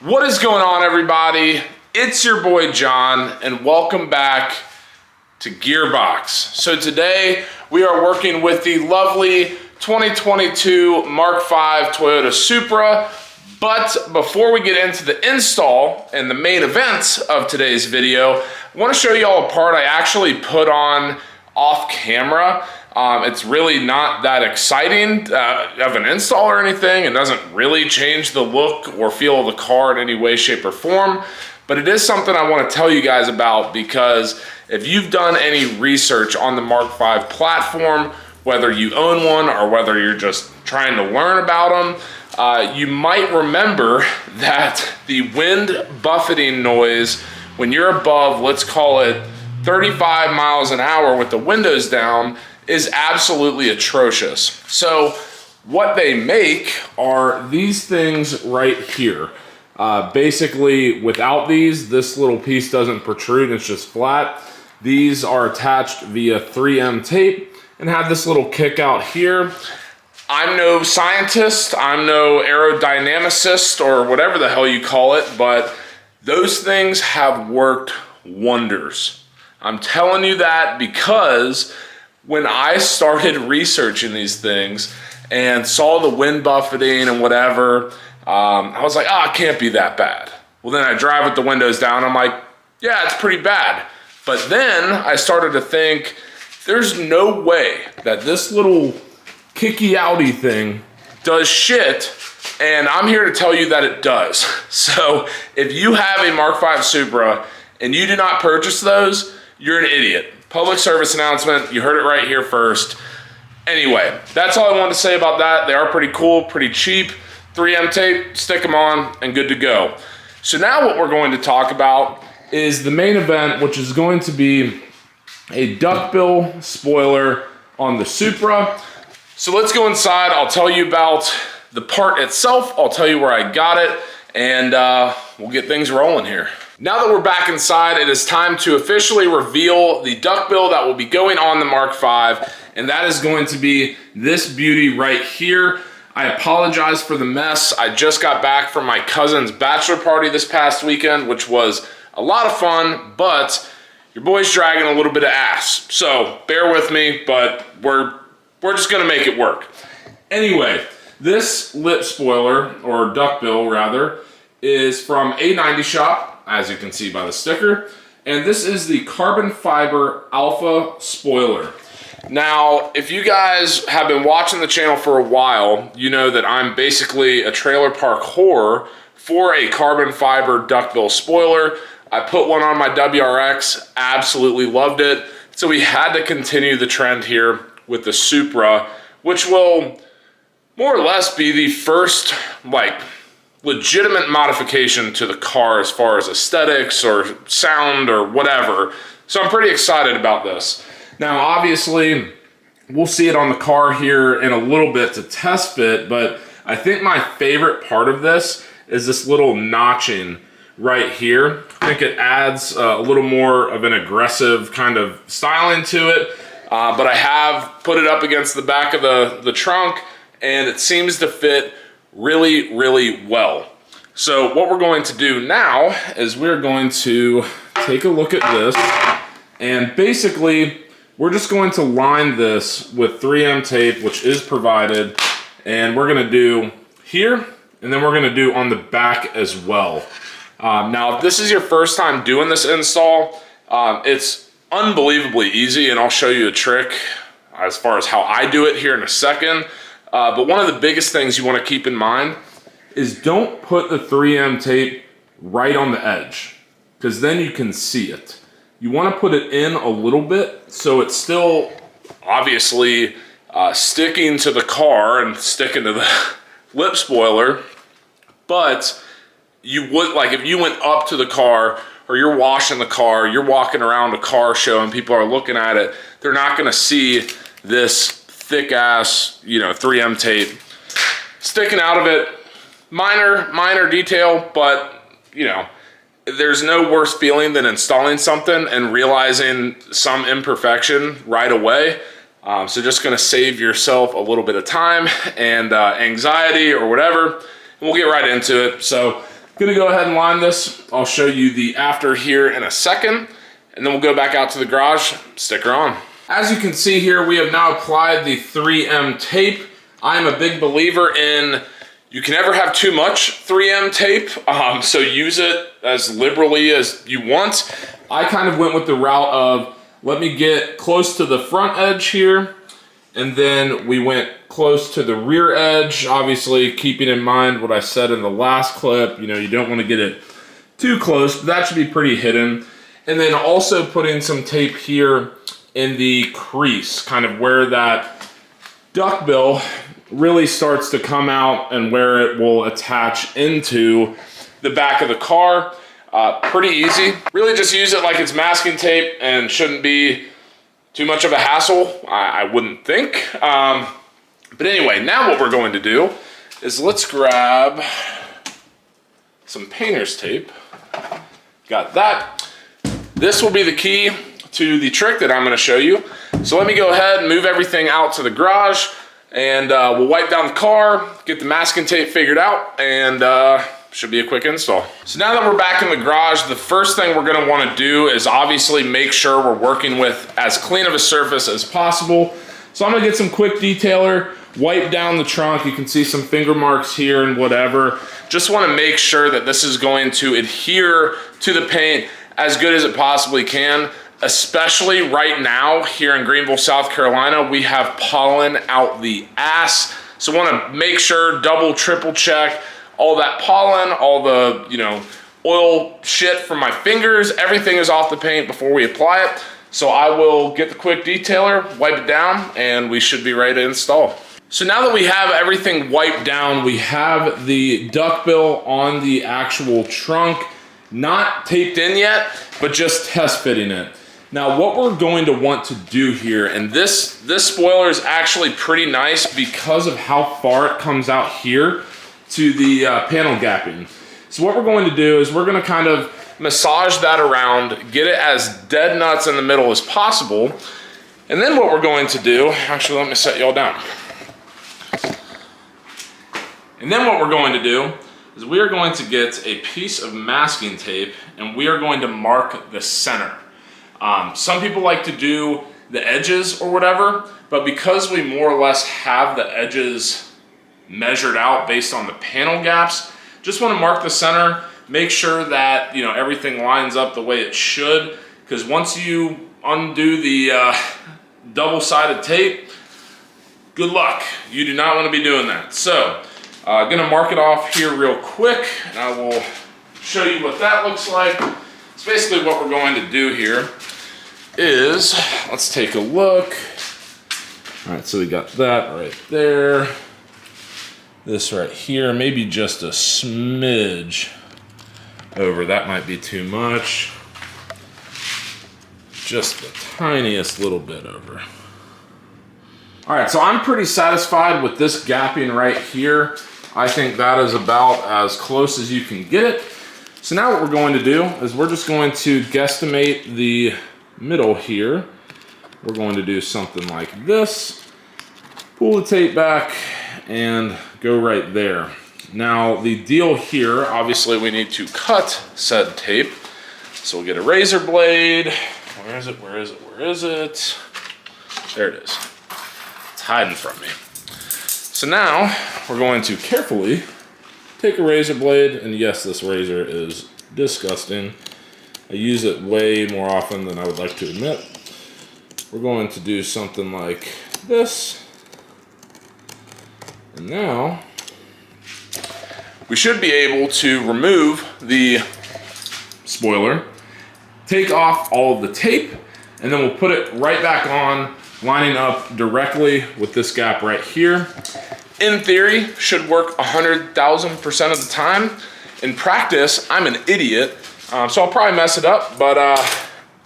What is going on, everybody? It's your boy John, and welcome back to Gearbox. So today we are working with the lovely 2022 Mark V Toyota Supra. But before we get into the install and the main event of today's video, I want to show you all a part I actually put on off camera. It's really not that exciting of an install or anything. It doesn't really change the look or feel of the car in any way, shape, or form. But it is something I want to tell you guys about, because if you've done any research on the Mark V platform, whether you own one or whether you're just trying to learn about them, you might remember that the wind buffeting noise when you're above, let's call it 35 miles an hour with the windows down, is absolutely atrocious. So what they make are these things right here. Basically, without these, this little piece doesn't protrude, it's just flat. These are attached via 3M tape and have this little kick out here. I'm no scientist, I'm no aerodynamicist or whatever the hell you call it, but those things have worked wonders. I'm telling you that because when I started researching these things and saw the wind buffeting and whatever, I was like, it can't be that bad. Well, then I drive with the windows down, I'm like, yeah, it's pretty bad. But then I started to think, there's no way that this little kicky outy thing does shit, and I'm here to tell you that it does. So if you have a Mark V Supra and you do not purchase those, you're an idiot. Public service announcement, you heard it right here first. Anyway, that's all I wanted to say about that. They are pretty cool, pretty cheap. 3M tape, stick them on, and good to go. So now what we're going to talk about is the main event, which is going to be a duckbill spoiler on the Supra. So let's go inside. I'll tell you about the part itself. I'll tell you where I got it, and we'll get things rolling here. Now that we're back inside, it is time to officially reveal the duckbill that will be going on the Mark V, and that is going to be this beauty right here. I apologize for the mess. I just got back from my cousin's bachelor party this past weekend, which was a lot of fun, but your boy's dragging a little bit of ass. So bear with me, but we're just gonna make it work. Anyway, this lip spoiler, or duckbill rather, is from A90 shop, as you can see by the sticker, and this is the carbon fiber alpha spoiler. Now, if you guys have been watching the channel for a while, you know that I'm basically a trailer park whore for a carbon fiber duckbill spoiler. I put one on my WRX, absolutely loved it. So we had to continue the trend here with the Supra, which will more or less be the first, legitimate modification to the car as far as aesthetics or sound or whatever. So I'm pretty excited about this. Now, obviously, we'll see it on the car here in a little bit to test fit, but I think my favorite part of this is this little notching right here. I think it adds a little more of an aggressive kind of styling to it, but I have put it up against the back of the trunk, and it seems to fit really, really well. So what we're going to do now is we're going to take a look at this, and basically we're just going to line this with 3M tape, which is provided, and we're gonna do here, and then we're gonna do on the back as well. Now, if this is your first time doing this install, it's unbelievably easy, and I'll show you a trick as far as how I do it here in a second. But one of the biggest things you want to keep in mind is don't put the 3M tape right on the edge, because then you can see it. You want to put it in a little bit so it's still obviously sticking to the car and sticking to the lip spoiler, but you would, if you went up to the car or you're washing the car, you're walking around a car show and people are looking at it, they're not going to see this thick ass, 3M tape sticking out of it. Minor detail, but there's no worse feeling than installing something and realizing some imperfection right away. So just gonna save yourself a little bit of time and anxiety or whatever, and we'll get right into it. So Gonna go ahead and line this. I'll show you the after here in a second, and then we'll go back out to the garage. Stick her on. As you can see here, we have now applied the 3M tape. I'm a big believer in you can never have too much 3M tape, so use it as liberally as you want. I kind of went with the route of let me get close to the front edge here, and then we went close to the rear edge, obviously keeping in mind what I said in the last clip. You know, you don't want to get it too close, but that should be pretty hidden. And then also putting some tape here in the crease, kind of where that duckbill really starts to come out and where it will attach into the back of the car. Pretty easy. Really just use it like it's masking tape and shouldn't be too much of a hassle, I wouldn't think. But anyway, now what we're going to do is let's grab some painter's tape. Got that. This will be the key to the trick that I'm going to show you. So let me go ahead and move everything out to the garage, and we'll wipe down the car, get the masking tape figured out, and should be a quick install. So now that we're back in the garage, the first thing we're going to want to do is obviously make sure we're working with as clean of a surface as possible. So I'm going to get some quick detailer, wipe down the trunk. You can see some finger marks here and whatever. Just want to make sure that this is going to adhere to the paint as good as it possibly can. Especially right now here in Greenville, South Carolina, we have pollen out the ass. So want to make sure, double, triple check all that pollen, all the, you know, oil shit from my fingers, everything is off the paint before we apply it. So I will get the quick detailer, wipe it down, and we should be ready to install. So now that we have everything wiped down, we have the duckbill on the actual trunk, not taped in yet, but just test fitting it. Now what we're going to want to do here, and this spoiler is actually pretty nice because of how far it comes out here to the panel gapping. So what we're going to do is we're going to kind of massage that around, get it as dead nuts in the middle as possible. And then what we're going to do, actually let me set y'all down. And then what we're going to do is we are going to get a piece of masking tape and we are going to mark the center. Some people like to do the edges or whatever, but because we more or less have the edges measured out based on the panel gaps, just want to mark the center, make sure that, you know, everything lines up the way it should, because once you undo the double-sided tape, good luck. You do not want to be doing that. So gonna mark it off here real quick, and I will show you what that looks like. So basically what we're going to do here is, let's take a look. All right, so we got that right there. This right here, maybe just a smidge over. That might be too much. Just the tiniest little bit over. All right, so I'm pretty satisfied with this gapping right here. I think that is about as close as you can get it. So now what we're going to do is we're just going to guesstimate the middle here. We're going to do something like this. Pull the tape back and go right there. Now the deal here, obviously we need to cut said tape. So we'll get a razor blade. Where is it, where is it, where is it? There it is. It's hiding from me. So now we're going to carefully take a razor blade, and yes, this razor is disgusting. I use it way more often than I would like to admit. We're going to do something like this. And now we should be able to remove the spoiler, take off all of the tape, and then we'll put it right back on, lining up directly with this gap right here. In theory, should work 100,000% of the time. In practice, I'm an idiot, so I'll probably mess it up, but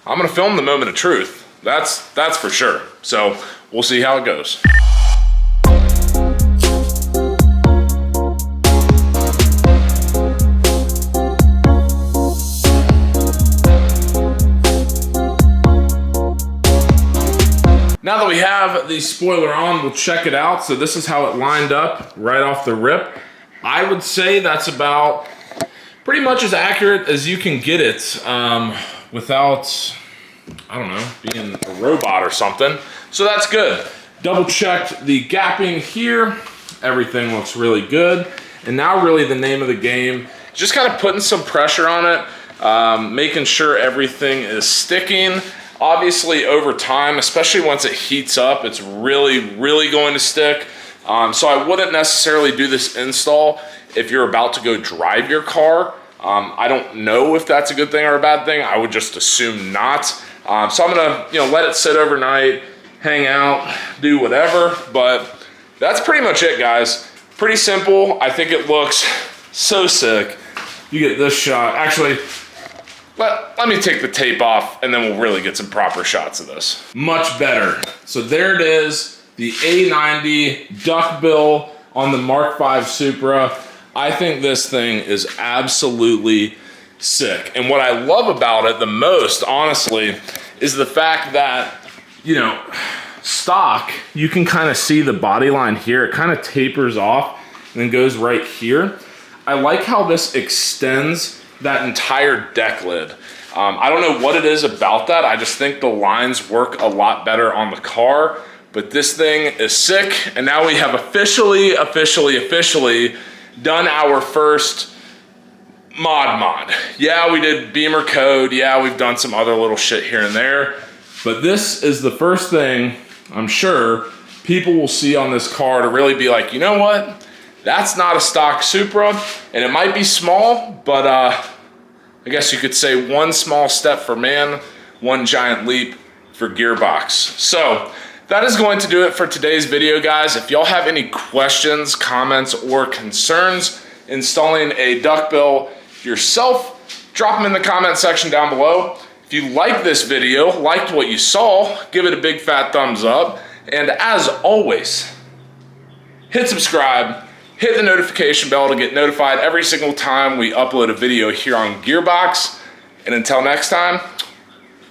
I'm gonna film the moment of truth. That's for sure. So we'll see how it goes. Now that we have the spoiler on, we'll check it out. So this is how it lined up right off the rip. I would say that's about pretty much as accurate as you can get it without, I don't know, being a robot or something. So that's good. Double checked the gapping here. Everything looks really good. And now really the name of the game, just kind of putting some pressure on it, making sure everything is sticking. Obviously over time, especially once it heats up, it's really going to stick. So I wouldn't necessarily do this install if you're about to go drive your car. I don't know if that's a good thing or a bad thing. I would just assume not. So I'm gonna, let it sit overnight, hang out, do whatever. But that's pretty much it, guys. Pretty simple. I think it looks so sick. You get this shot. Actually, let me take the tape off and then we'll really get some proper shots of this. Much better. So there it is, the A90 Duckbill on the MK5 Supra. I think this thing is absolutely sick. And what I love about it the most, honestly, is the fact that, stock, you can kind of see the body line here. It kind of tapers off and then goes right here. I like how this extends that entire deck lid. I don't know what it is about that. I just think the lines work a lot better on the car, but this thing is sick. And now we have officially done our first mod. Yeah, we did Beamer code. Yeah, we've done some other little shit here and there, but this is the first thing I'm sure people will see on this car to really be like, you know what? That's not a stock Supra, and it might be small, but I guess you could say one small step for man, one giant leap for gearbox. So that is going to do it for today's video, guys. If y'all have any questions, comments, or concerns installing a Duckbill yourself, drop them in the comment section down below. If you liked this video, liked what you saw, give it a big fat thumbs up. And as always, hit subscribe, hit the notification bell to get notified every single time we upload a video here on Gearbox. And until next time,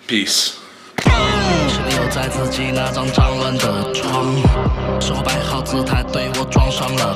peace. 是留在自己那张脏乱的床，手摆好姿态对我装上了。